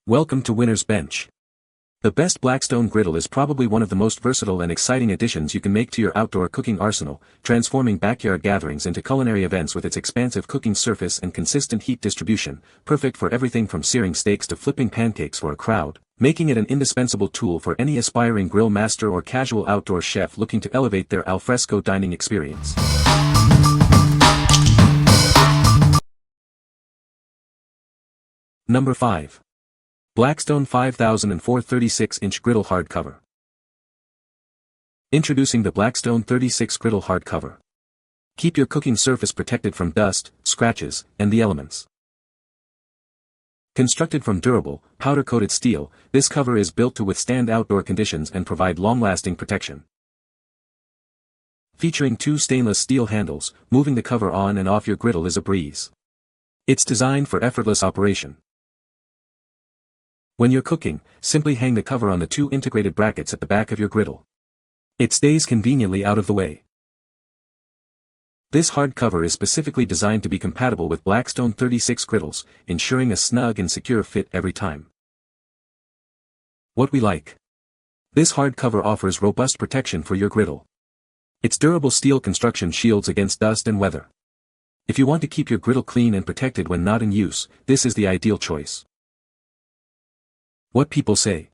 Welcome to Winner's Bench. The best Blackstone Griddle is probably one of the most versatile and exciting additions you can make to your outdoor cooking arsenal, transforming backyard gatherings into culinary events with its expansive cooking surface and consistent heat distribution, perfect for everything from searing steaks to flipping pancakes for a crowd, making it an indispensable tool for any aspiring grill master or casual outdoor chef looking to elevate their al fresco dining experience. Number 5. Blackstone 5004 36-inch Griddle Hardcover. Introducing the Blackstone 36 Griddle Hardcover. Keep your cooking surface protected from dust, scratches, and the elements. Constructed from durable, powder-coated steel, this cover is built to withstand outdoor conditions and provide long-lasting protection. Featuring two stainless steel handles, moving the cover on and off your griddle is a breeze. It's designed for effortless operation. When you're cooking, simply hang the cover on the two integrated brackets at the back of your griddle. It stays conveniently out of the way. This hard cover is specifically designed to be compatible with Blackstone 36 griddles, ensuring a snug and secure fit every time. What we like. This hard cover offers robust protection for your griddle. Its durable steel construction shields against dust and weather. If you want to keep your griddle clean and protected when not in use, this is the ideal choice. What people say.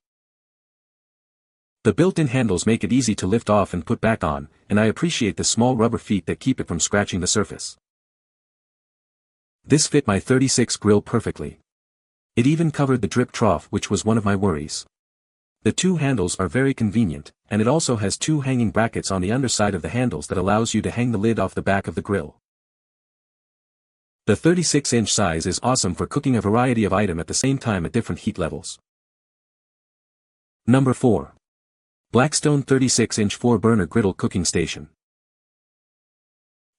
The built-in handles make it easy to lift off and put back on, and I appreciate the small rubber feet that keep it from scratching the surface. This fit my 36 grill perfectly. It even covered the drip trough, which was one of my worries. The two handles are very convenient, and it also has two hanging brackets on the underside of the handles that allows you to hang the lid off the back of the grill. The 36-inch size is awesome for cooking a variety of items at the same time at different heat levels. Number 4. Blackstone 36-inch 4-burner Griddle Cooking Station.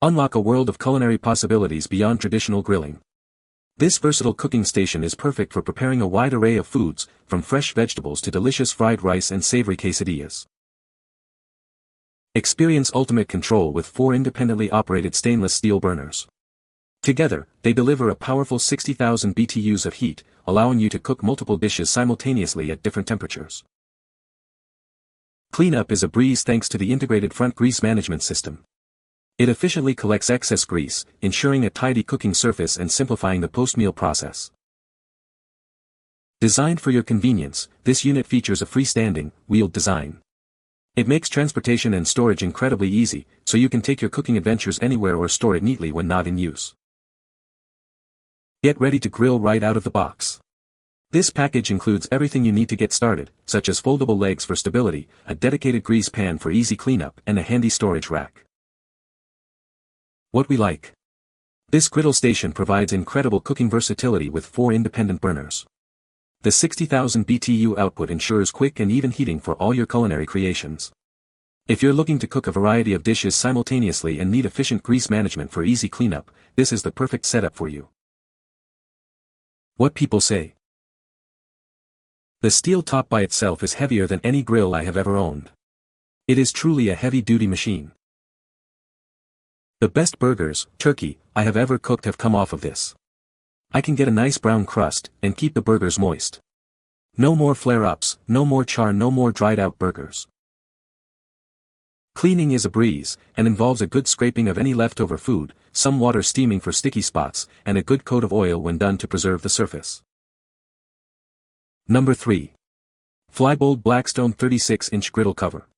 Unlock a world of culinary possibilities beyond traditional grilling. This versatile cooking station is perfect for preparing a wide array of foods, from fresh vegetables to delicious fried rice and savory quesadillas. Experience ultimate control with 4 independently operated stainless steel burners. Together, they deliver a powerful 60,000 BTUs of heat, allowing you to cook multiple dishes simultaneously at different temperatures. Cleanup is a breeze thanks to the integrated front grease management system. It efficiently collects excess grease, ensuring a tidy cooking surface and simplifying the post-meal process. Designed for your convenience, this unit features a freestanding, wheeled design. It makes transportation and storage incredibly easy, so you can take your cooking adventures anywhere or store it neatly when not in use. Get ready to grill right out of the box. This package includes everything you need to get started, such as foldable legs for stability, a dedicated grease pan for easy cleanup, and a handy storage rack. What we like. This griddle station provides incredible cooking versatility with 4 independent burners. The 60,000 BTU output ensures quick and even heating for all your culinary creations. If you're looking to cook a variety of dishes simultaneously and need efficient grease management for easy cleanup, this is the perfect setup for you. What people say. The steel top by itself is heavier than any grill I have ever owned. It is truly a heavy-duty machine. The best burgers, turkey, I have ever cooked have come off of this. I can get a nice brown crust, and keep the burgers moist. No more flare-ups, no more char, no more dried-out burgers. Cleaning is a breeze, and involves a good scraping of any leftover food, some water steaming for sticky spots, and a good coat of oil when done to preserve the surface. Number 3. Flybold Blackstone 36-inch Griddle Cover.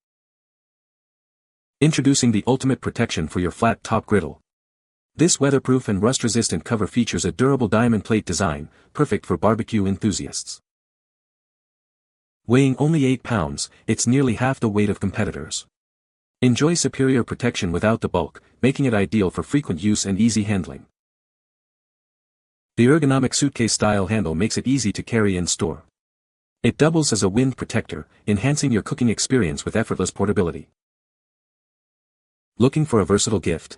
Introducing the ultimate protection for your flat-top griddle. This weatherproof and rust-resistant cover features a durable diamond plate design, perfect for barbecue enthusiasts. Weighing only 8 pounds, it's nearly half the weight of competitors. Enjoy superior protection without the bulk, making it ideal for frequent use and easy handling. The ergonomic suitcase-style handle makes it easy to carry and store. It doubles as a wind protector, enhancing your cooking experience with effortless portability. Looking for a versatile gift?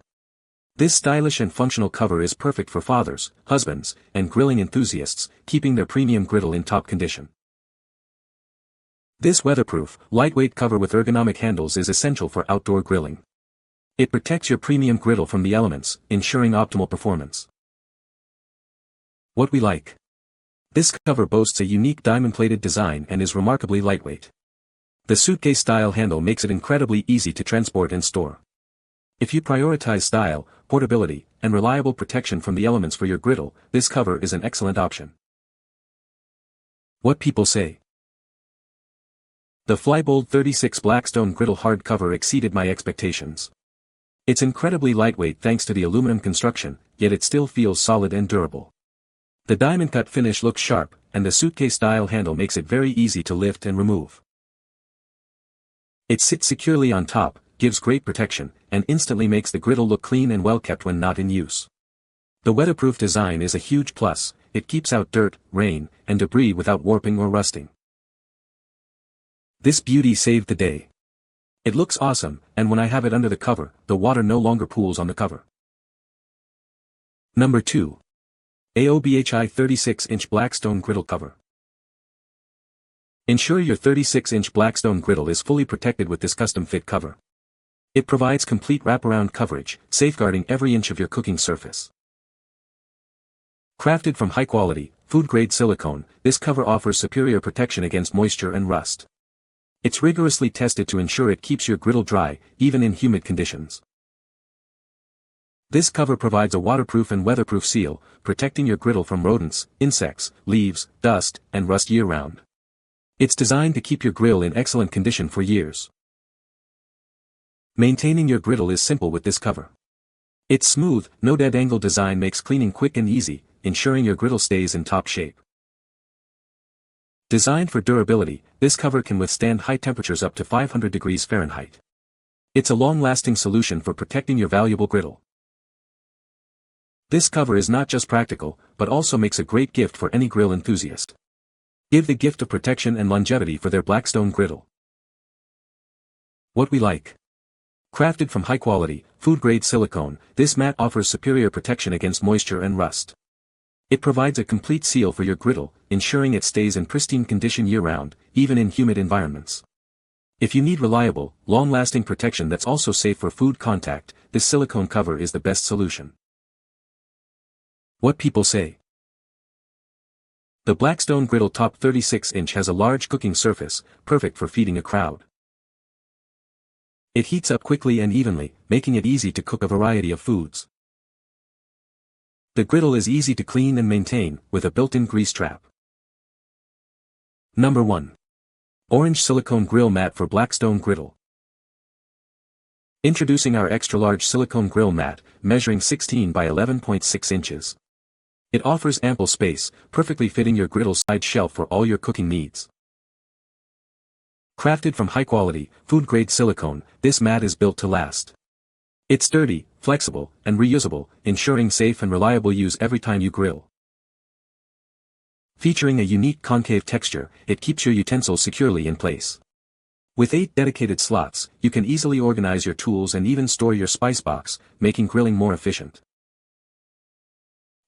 This stylish and functional cover is perfect for fathers, husbands, and grilling enthusiasts, keeping their premium griddle in top condition. This weatherproof, lightweight cover with ergonomic handles is essential for outdoor grilling. It protects your premium griddle from the elements, ensuring optimal performance. What we like. This cover boasts a unique diamond-plated design and is remarkably lightweight. The suitcase-style handle makes it incredibly easy to transport and store. If you prioritize style, portability, and reliable protection from the elements for your griddle, this cover is an excellent option. What people say. The Flybold 36 Blackstone Griddle hardcover exceeded my expectations. It's incredibly lightweight thanks to the aluminum construction, yet it still feels solid and durable. The diamond-cut finish looks sharp, and the suitcase-style handle makes it very easy to lift and remove. It sits securely on top, gives great protection, and instantly makes the griddle look clean and well-kept when not in use. The weatherproof design is a huge plus. It keeps out dirt, rain, and debris without warping or rusting. This beauty saved the day. It looks awesome, and when I have it under the cover, the water no longer pools on the cover. Number 2. AOBHI 36-inch Blackstone Griddle Cover. Ensure your 36-inch Blackstone Griddle is fully protected with this custom-fit cover. It provides complete wraparound coverage, safeguarding every inch of your cooking surface. Crafted from high-quality, food-grade silicone, this cover offers superior protection against moisture and rust. It's rigorously tested to ensure it keeps your griddle dry, even in humid conditions. This cover provides a waterproof and weatherproof seal, protecting your griddle from rodents, insects, leaves, dust, and rust year-round. It's designed to keep your grill in excellent condition for years. Maintaining your griddle is simple with this cover. Its smooth, no dead-angle design makes cleaning quick and easy, ensuring your griddle stays in top shape. Designed for durability, this cover can withstand high temperatures up to 500 degrees Fahrenheit. It's a long-lasting solution for protecting your valuable griddle. This cover is not just practical, but also makes a great gift for any grill enthusiast. Give the gift of protection and longevity for their Blackstone Griddle. What we like. Crafted from high-quality, food-grade silicone, this mat offers superior protection against moisture and rust. It provides a complete seal for your griddle, ensuring it stays in pristine condition year-round, even in humid environments. If you need reliable, long-lasting protection that's also safe for food contact, this silicone cover is the best solution. What people say. The Blackstone Griddle Top 36-inch has a large cooking surface, perfect for feeding a crowd. It heats up quickly and evenly, making it easy to cook a variety of foods. The griddle is easy to clean and maintain, with a built-in grease trap. Number 1. Orange Silicone Grill Mat for Blackstone Griddle. Introducing our extra-large silicone grill mat, measuring 16 by 11.6 inches. It offers ample space, perfectly fitting your griddle side shelf for all your cooking needs. Crafted from high-quality, food-grade silicone, this mat is built to last. It's sturdy, flexible, and reusable, ensuring safe and reliable use every time you grill. Featuring a unique concave texture, it keeps your utensils securely in place. With 8 dedicated slots, you can easily organize your tools and even store your spice box, making grilling more efficient.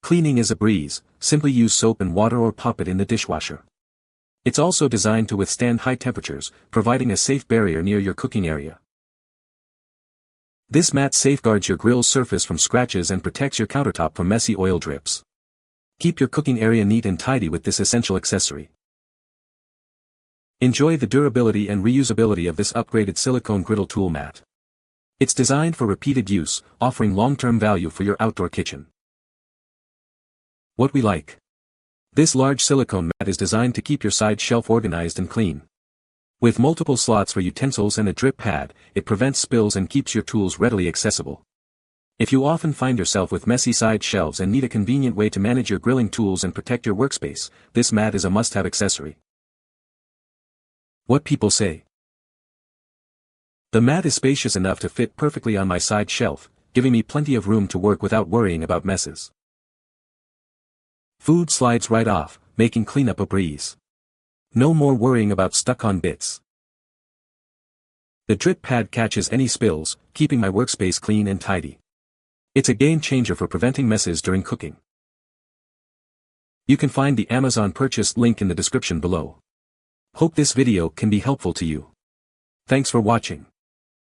Cleaning is a breeze, simply use soap and water or pop it in the dishwasher. It's also designed to withstand high temperatures, providing a safe barrier near your cooking area. This mat safeguards your grill's surface from scratches and protects your countertop from messy oil drips. Keep your cooking area neat and tidy with this essential accessory. Enjoy the durability and reusability of this upgraded silicone griddle tool mat. It's designed for repeated use, offering long-term value for your outdoor kitchen. What we like. This large silicone mat is designed to keep your side shelf organized and clean. With multiple slots for utensils and a drip pad, it prevents spills and keeps your tools readily accessible. If you often find yourself with messy side shelves and need a convenient way to manage your grilling tools and protect your workspace, this mat is a must-have accessory. What people say. The mat is spacious enough to fit perfectly on my side shelf, giving me plenty of room to work without worrying about messes. Food slides right off, making cleanup a breeze. No more worrying about stuck-on bits. The drip pad catches any spills, keeping my workspace clean and tidy. It's a game changer for preventing messes during cooking. You can find the Amazon purchase link in the description below. Hope this video can be helpful to you. Thanks for watching.